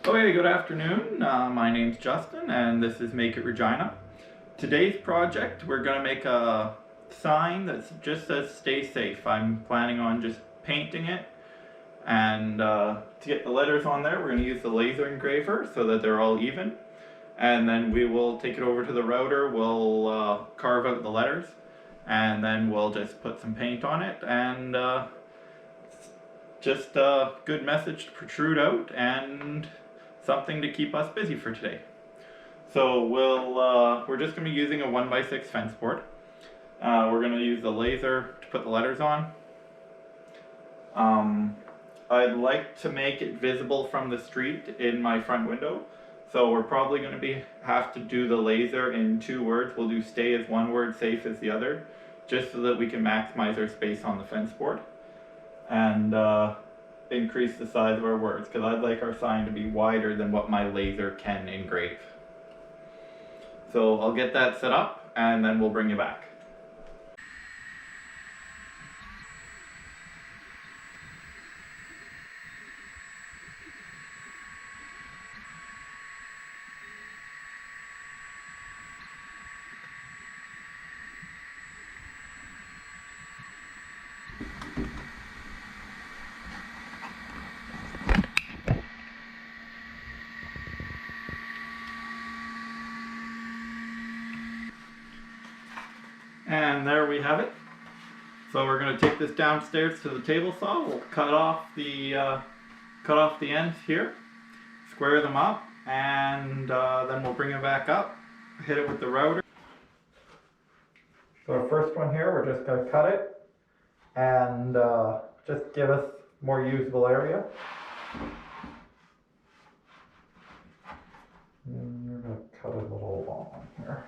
Okay, good afternoon. My name's Justin and this is Make It Regina. Today's project, we're going to make a sign that just says stay safe. I'm planning on just painting it, and to get the letters on there we're going to use the laser engraver so that they're all even, and then we will take it over to the router, we'll carve out the letters, and then we'll just put some paint on it, and just a good message to protrude out and something to keep us busy for today. So we're just going to be using a 1x6 fence board. We're going to use the laser to put the letters on. I'd like to make it visible from the street in my front window, so we're probably going to have to do the laser in 2 words. We'll do stay as one word, safe as the other, just so that we can maximize our space on the fence board and increase the size of our words, because I'd like our sign to be wider than what my laser can engrave. So I'll get that set up and then we'll bring you back. And there we have it. So we're going to take this downstairs to the table saw. We'll cut off the ends here, square them up, and then we'll bring it back up, hit it with the router. So our first one here, we're just going to cut it and just give us more usable area. And we're going to cut it a little long here.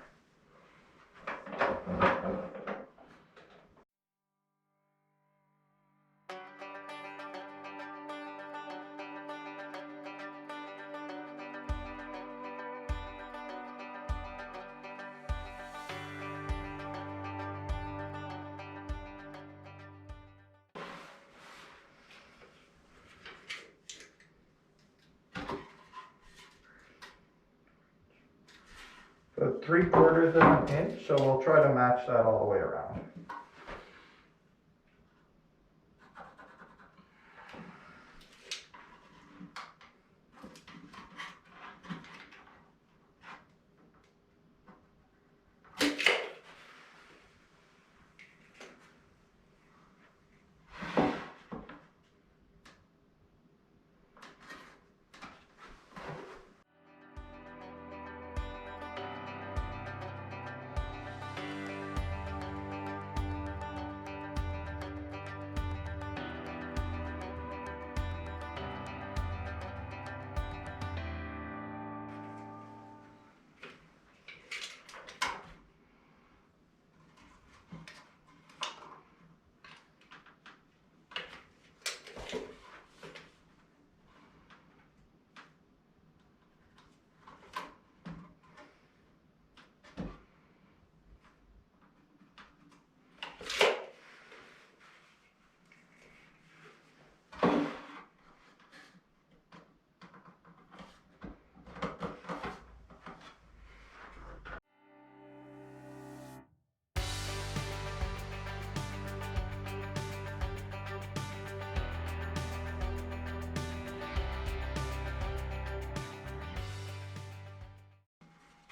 So 3/4 of an inch, so we'll try to match that all the way around.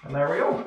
And there we go.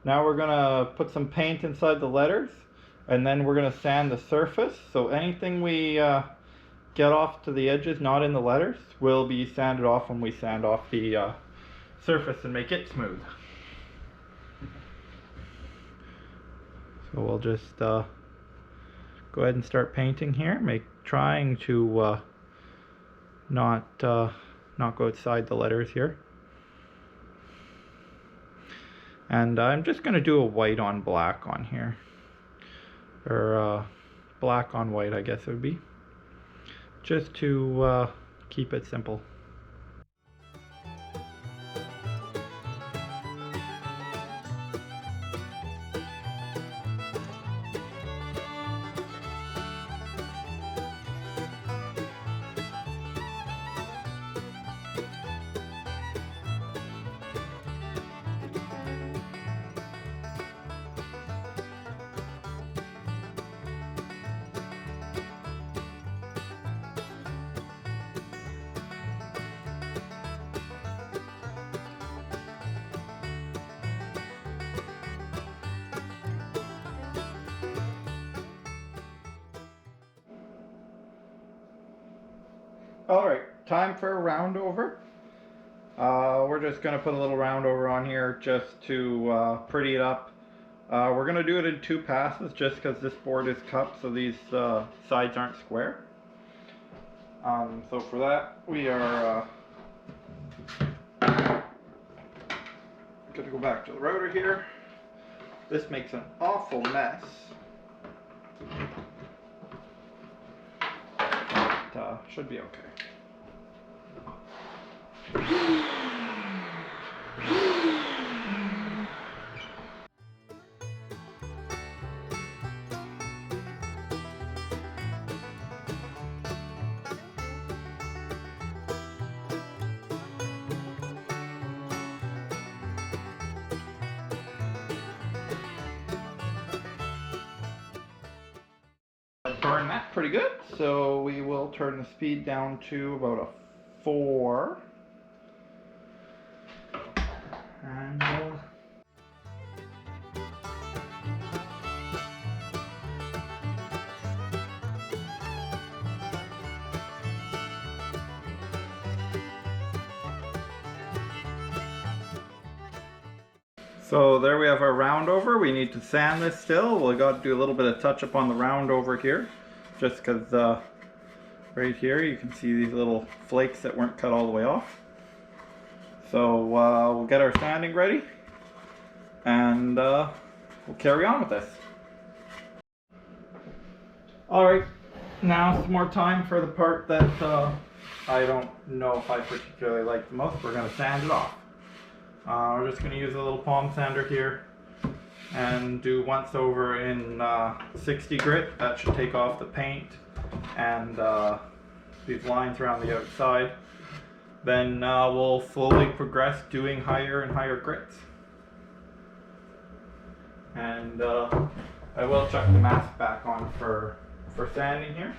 Now we're gonna put some paint inside the letters, and then we're gonna sand the surface. So anything we get off to the edges, not in the letters, will be sanded off when we sand off the surface and make it smooth. So we'll just go ahead and start painting here, trying to not go outside the letters here. And I'm just going to do a white on black on here, or black on white, I guess it would be, just to keep it simple. Alright, time for a round over. We're just going to put a little round over on here just to pretty it up. We're going to do it in 2 passes just because this board is cupped, so these sides aren't square. So for that, we are going to go back to the router here. This makes an awful mess. But, should be okay. Burn that pretty good, so we will turn the speed down to about a 4. And so there we have our round over. We need to sand this still. We got to do a little bit of touch up on the round over here, just because right here you can see these little flakes that weren't cut all the way off. So we'll get our sanding ready, and we'll carry on with this. Alright, now some more time for the part that I don't know if I particularly like the most. We're going to sand it off. We're just going to use a little palm sander here and do once over in 60 grit. That should take off the paint and these lines around the outside. Then we'll slowly progress doing higher and higher grits. And I will chuck the mask back on for sanding here.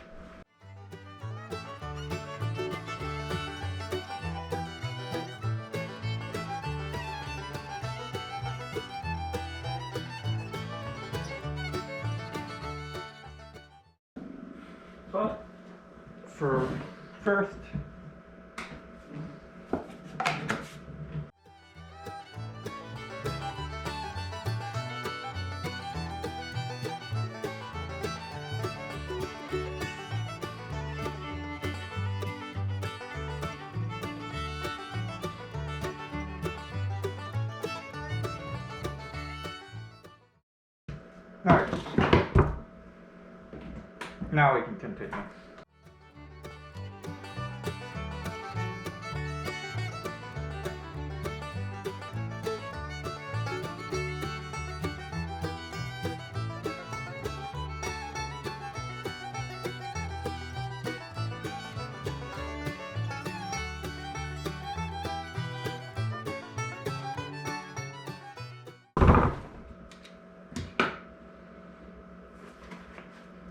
But for first, alright, now we can continue.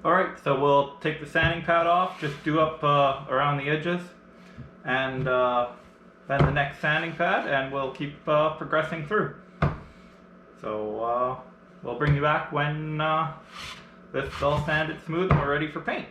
Alright, so we'll take the sanding pad off, just do up around the edges, and then the next sanding pad, and we'll keep progressing through. So we'll bring you back when this is all sanded smooth and we're ready for paint.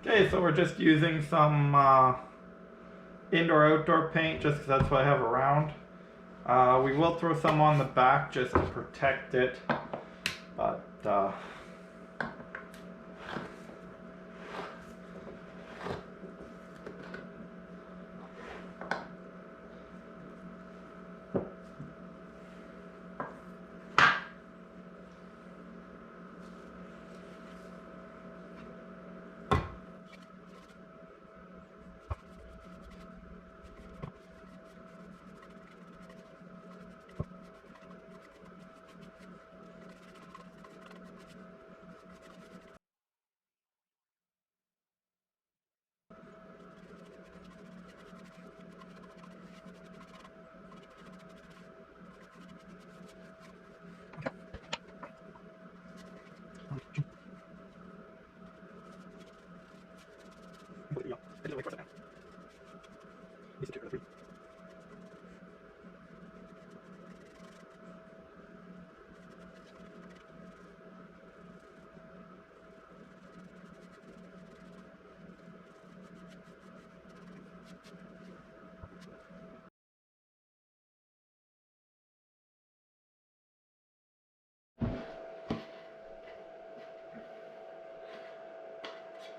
Okay, so we're just using some indoor-outdoor paint just because that's what I have around. We will throw some on the back just to protect it, but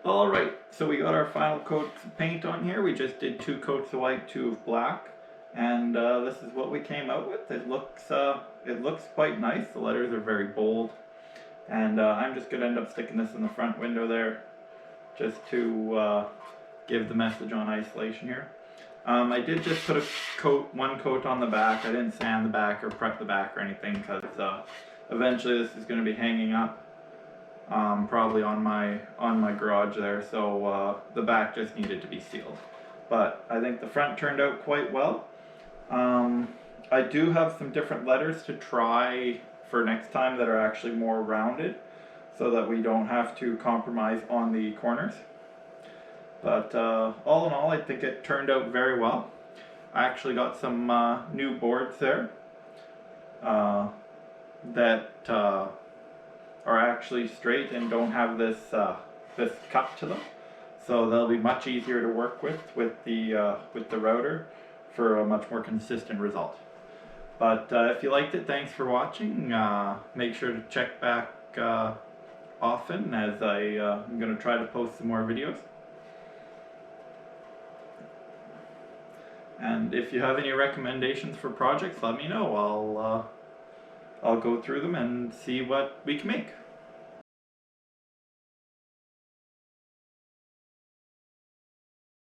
alright, so we got our final coats of paint on here. We just did 2 coats of white, 2 of black, and this is what we came out with. It looks quite nice. The letters are very bold, and I'm just going to end up sticking this in the front window there just to give the message on isolation here. I did just put one coat on the back. I didn't sand the back or prep the back or anything because eventually this is going to be hanging up probably on my garage there, so the back just needed to be sealed. But I think the front turned out quite well. I do have some different letters to try for next time that are actually more rounded, so that we don't have to compromise on the corners. But all in all, I think it turned out very well. I actually got some new boards there that are actually straight and don't have this this cut to them, so they'll be much easier to work with the router for a much more consistent result. But if you liked it, thanks for watching. Make sure to check back often, as I'm going to try to post some more videos. And if you have any recommendations for projects, let me know. I'll go through them and see what we can make.